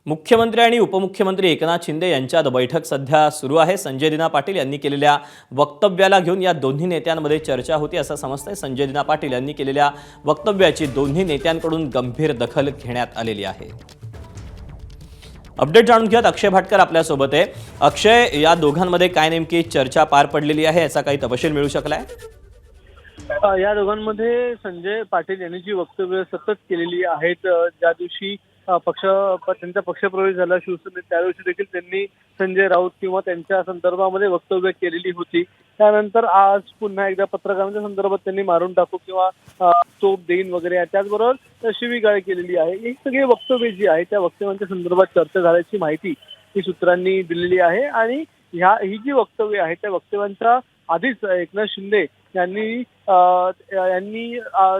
मुख्यमंत्री आणि उपमुख्यमंत्री एकनाथ शिंदे यांच्यात बैठक सध्या सुरू आहे। संजय दिना पाटील यांनी केलेल्या वक्तव्याला घेऊन या दोन्ही नेत्यांमध्ये चर्चा होती असं समजतंय। संजय दिना पाटील यांनी केलेल्या वक्तव्याची दोन्ही नेत्यांकडून गंभीर दखल घेण्यात आलेली आहे। अपडेट जाणून घेऊयात, अक्षय भाटकर आपल्या सोबत आहे। अक्षय, या दोघांमध्ये काय नेमकी चर्चा पार पडलेली आहे, याचा काही तपशील मिळू शकलाय? या दोघांमध्ये संजय पाटील यांनी जी वक्तव्य सतत केलेली आहेत, ज्या दिवशी त्यांचा पक्षप्रवेश झाला शिवसेनेत त्या दिवशी देखील त्यांनी संजय राऊत किंवा त्यांच्या संदर्भामध्ये वक्तव्य केलेली होती। त्यानंतर आज पुन्हा एकदा पत्रकारांच्या संदर्भात त्यांनी मारून टाकू किंवा चोप देईन वगैरे त्याचबरोबर शिवीगाळ केलेली आहे। ही सगळी वक्तव्य जी आहे त्या वक्तव्यांच्या संदर्भात चर्चा झाल्याची माहिती ही सूत्रांनी दिलेली आहे। आणि ही जी वक्तव्य आहे त्या वक्तव्यांचा आधीच एकनाथ शिंदे यांनी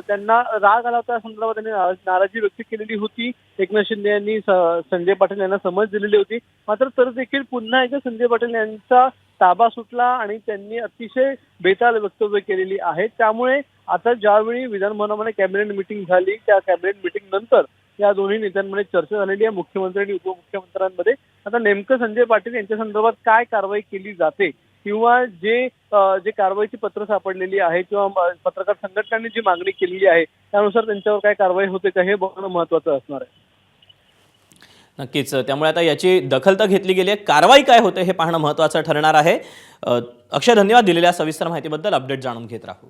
त्यांना राग आला होता, संदर्भात त्यांनी नाराजी व्यक्त केलेली होती। एकनाथ शिंदे यांनी संजय पाटील यांना समज दिलेली होती, मात्र तर देखील पुन्हा एकदा संजय पाटील यांचा ताबा सुटला आणि त्यांनी अतिशय बेताल वक्तव्य केलेली आहे। त्यामुळे आता ज्यावेळी विधानभवनामध्ये कॅबिनेट मिटिंग झाली, त्या कॅबिनेट मिटिंग नंतर या दोन्ही नेत्यांमध्ये चर्चा झालेली आहे, मुख्यमंत्री आणि उपमुख्यमंत्र्यांमध्ये। आता नेमकं संजय पाटील यांच्या संदर्भात काय कारवाई केली जाते किंवा जे कारवाईची पत्र सापडलेली आहे किंवा पत्रकार संघटनांनी जी मागणी केलेली आहे त्यानुसार त्यांच्यावर काय कारवाई होते का हे बघणं महत्त्वाचं असणार आहे। नक्कीच, त्यामुळे आता याची दखल तर घेतली गेली आहे, कारवाई काय होते हे पाहणं महत्त्वाचं ठरणार आहे। अक्षय, धन्यवाद दिलेल्या सविस्तर माहितीबद्दल। अपडेट जाणून घेत राहू।